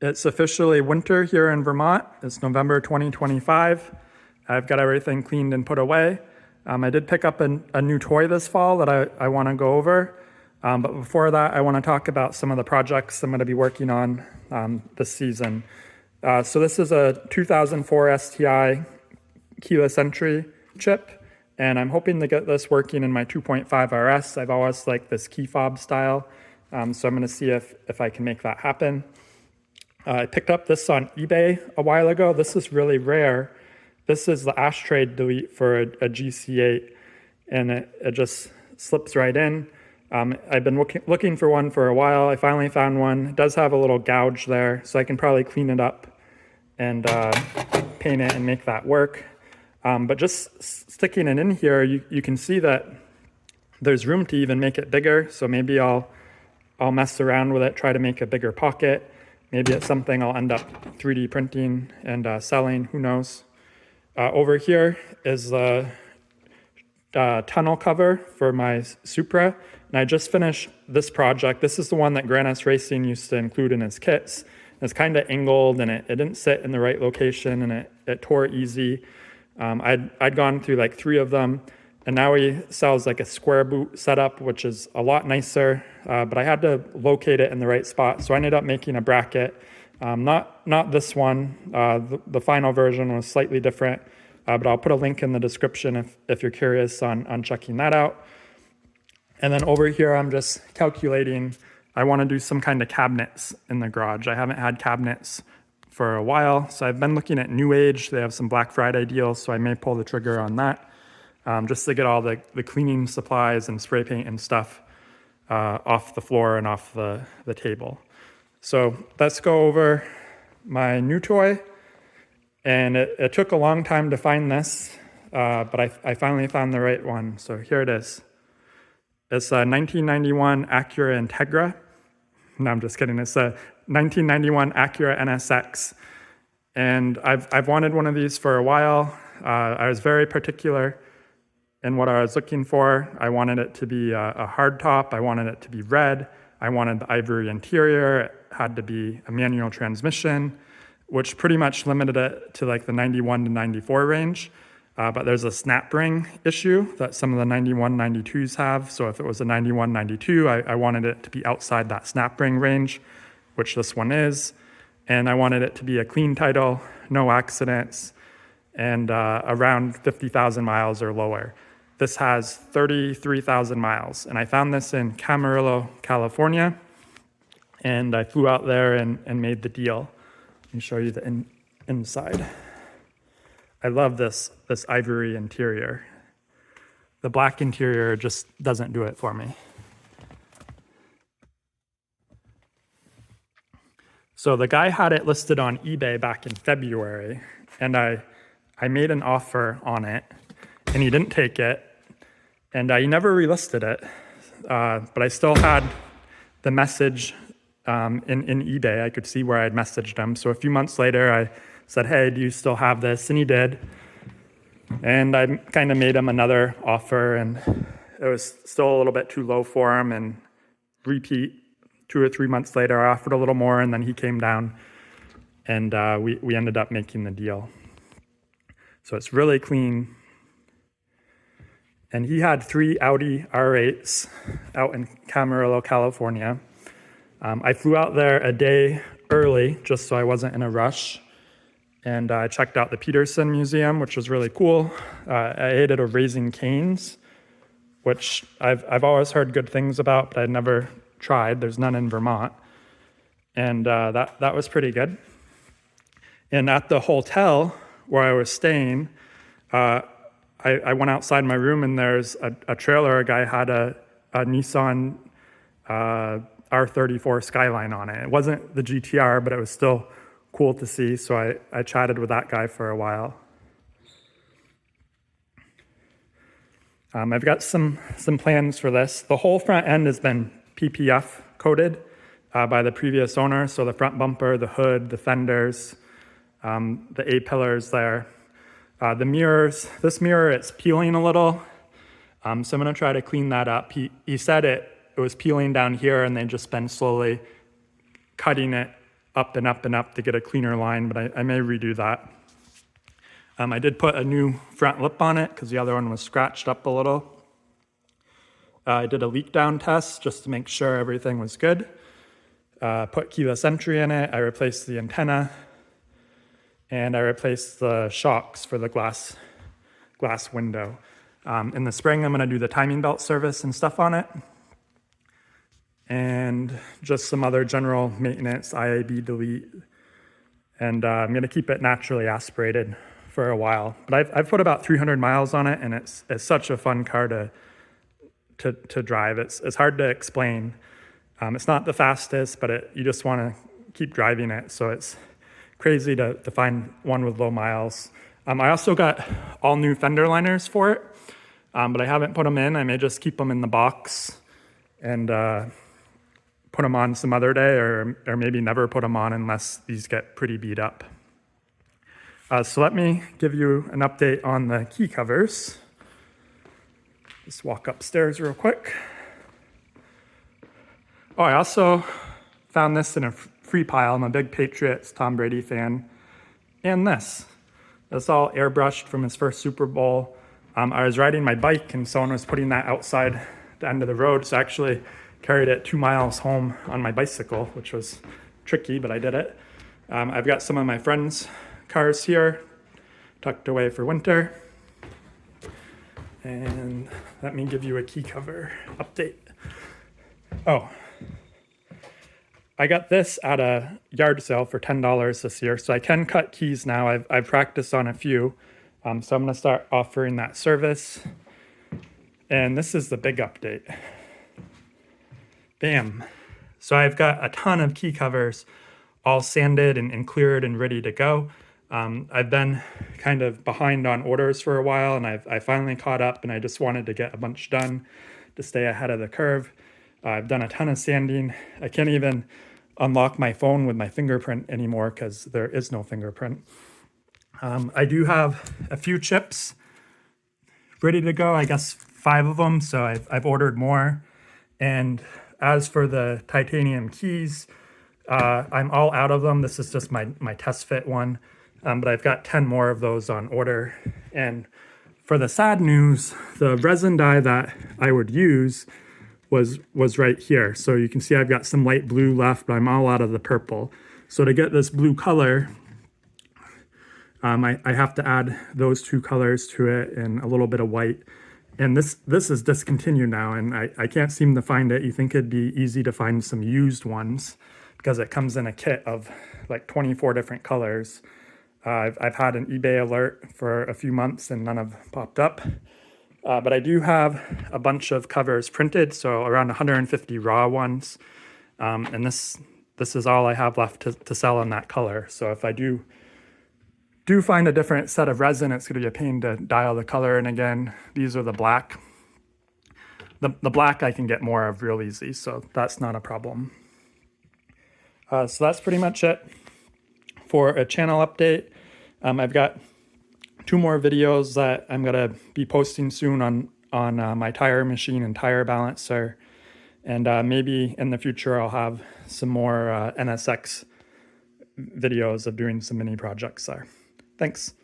It's officially winter here in Vermont. It's November 2025. I've got everything cleaned and put away. I did pick up a new toy this fall that I want to go over. But before that, I want to talk about some of the projects I'm going to be working on this season. So this is a 2004 STI keyless entry chip, and I'm hoping to get this working in my 2.5 RS. I've always liked this key fob style, so I'm going to see if I can make that happen. I picked up this on eBay a while ago. This is really rare. This is the ashtray delete for a GC8, and it just slips right in. I've been looking for one for a while. I finally found one. It does have a little gouge there, so I can probably clean it up and paint it and make that work. But just sticking it in here, you can see that there's room to even make it bigger. So maybe I'll mess around with it, try to make a bigger pocket. Maybe it's something I'll end up 3D printing and selling, who knows. Over here is the tunnel cover for my Supra. And I just finished this project. This is the one that Grannas Racing used to include in his kits. It's kind of angled and it didn't sit in the right location and it tore easy. I'd gone through like 3 of them, and now he sells like a square boot setup, which is a lot nicer, but I had to locate it in the right spot. So I ended up making a bracket. Not this one. The final version was slightly different, but I'll put a link in the description if you're curious on checking that out. And then over here, I'm just calculating, I want to do some kind of cabinets in the garage. I haven't had cabinets for a while, so I've been looking at New Age. They have some Black Friday deals, so I may pull the trigger on that, just to get all the cleaning supplies and spray paint and stuff off the floor and off the table. So let's go over my new toy. And it took a long time to find this, but I finally found the right one. So here it is. It's a 1991 Acura Integra. No, I'm just kidding. It's a 1991 Acura NSX. And I've wanted one of these for a while. I was very particular in what I was looking for. I wanted it to be a hard top. I wanted it to be red. I wanted the ivory interior. It had to be a manual transmission, which pretty much limited it to like the 91 to 94 range. But there's a snap ring issue that some of the 91, 92s have. So if it was a 91, 92, I wanted it to be outside that snap ring range, which this one is. And I wanted it to be a clean title, no accidents, and around 50,000 miles or lower. This has 33,000 miles. And I found this in Camarillo, California. And I flew out there and made the deal. Let me show you the inside. I love this ivory interior. The black interior just doesn't do it for me. So the guy had it listed on eBay back in February, and I made an offer on it, and he didn't take it, and he never relisted it, but I still had the message in eBay. I could see where I'd messaged him. So a few months later, I said, hey, do you still have this? And he did. And I kind of made him another offer, and it was still a little bit too low for him. And repeat 2 or 3 months later, I offered a little more, and then he came down, and we ended up making the deal. So it's really clean. And he had 3 Audi R8s out in Camarillo, California. I flew out there a day early just so I wasn't in a rush. And I checked out the Peterson Museum, which was really cool. I ate at a Raising Cane's, which I've always heard good things about, but I'd never tried. There's none in Vermont. And that was pretty good. And at the hotel where I was staying, I went outside my room, and there's a trailer. A guy had a Nissan R34 Skyline on it. It wasn't the GTR, but it was still cool to see, so I chatted with that guy for a while. I've got some plans for this. The whole front end has been PPF coated by the previous owner, so the front bumper, the hood, the fenders, the A-pillars there. The mirrors, this mirror, it's peeling a little, so I'm going to try to clean that up. He said it was peeling down here, and they've just been slowly cutting it up and up and up to get a cleaner line, but I may redo that. I did put a new front lip on it because the other one was scratched up a little. I did a leak down test just to make sure everything was good. Put keyless entry in it. I replaced the antenna, and I replaced the shocks for the glass window. In the spring, I'm going to do the timing belt service and stuff on it, and just some other general maintenance, IAB delete, and I'm going to keep it naturally aspirated for a while. But I've put about 300 miles on it, and it's such a fun car to drive. It's hard to explain. It's not the fastest, but you just want to keep driving it. So it's crazy to find one with low miles. I also got all new fender liners for it, but I haven't put them in. I may just keep them in the box and put them on some other day, or maybe never put them on unless these get pretty beat up. So let me give you an update on the key covers. Just walk upstairs real quick. Oh, I also found this in a free pile. I'm a big Patriots Tom Brady fan. And this. That's all airbrushed from his first Super Bowl. I was riding my bike and someone was putting that outside the end of the road. So I actually carried it 2 miles home on my bicycle, which was tricky, but I did it. I've got some of my friends' cars here tucked away for winter. And let me give you a key cover update. Oh, I got this at a yard sale for $10 this year, so I can cut keys now. I've practiced on a few, so I'm going to start offering that service. And this is the big update. Bam. So I've got a ton of key covers all sanded and cleared and ready to go. I've been kind of behind on orders for a while, and I finally caught up, and I just wanted to get a bunch done to stay ahead of the curve. I've done a ton of sanding. I can't even unlock my phone with my fingerprint anymore because there is no fingerprint. I do have a few chips ready to go, I guess 5 of them, so I've ordered more. And as for the titanium keys, I'm all out of them. This is just my test fit one. But I've got 10 more of those on order. And for the sad news, the resin dye that I would use was right here. So you can see I've got some light blue left, but I'm all out of the purple. So to get this blue color, I have to add those 2 colors to it and a little bit of white. And this is discontinued now, and I can't seem to find it. You think it'd be easy to find some used ones because it comes in a kit of like 24 different colors. I've had an eBay alert for a few months and none have popped up. But I do have a bunch of covers printed, so around 150 raw ones. And this is all I have left to sell in that color. So if I do find a different set of resin, it's going to be a pain to dial the color. And again, these are the black. The black I can get more of real easy, so that's not a problem. So that's pretty much it for a channel update. I've got 2 more videos that I'm going to be posting soon on my tire machine and tire balancer. And maybe in the future I'll have some more NSX videos of doing some mini projects there. Thanks.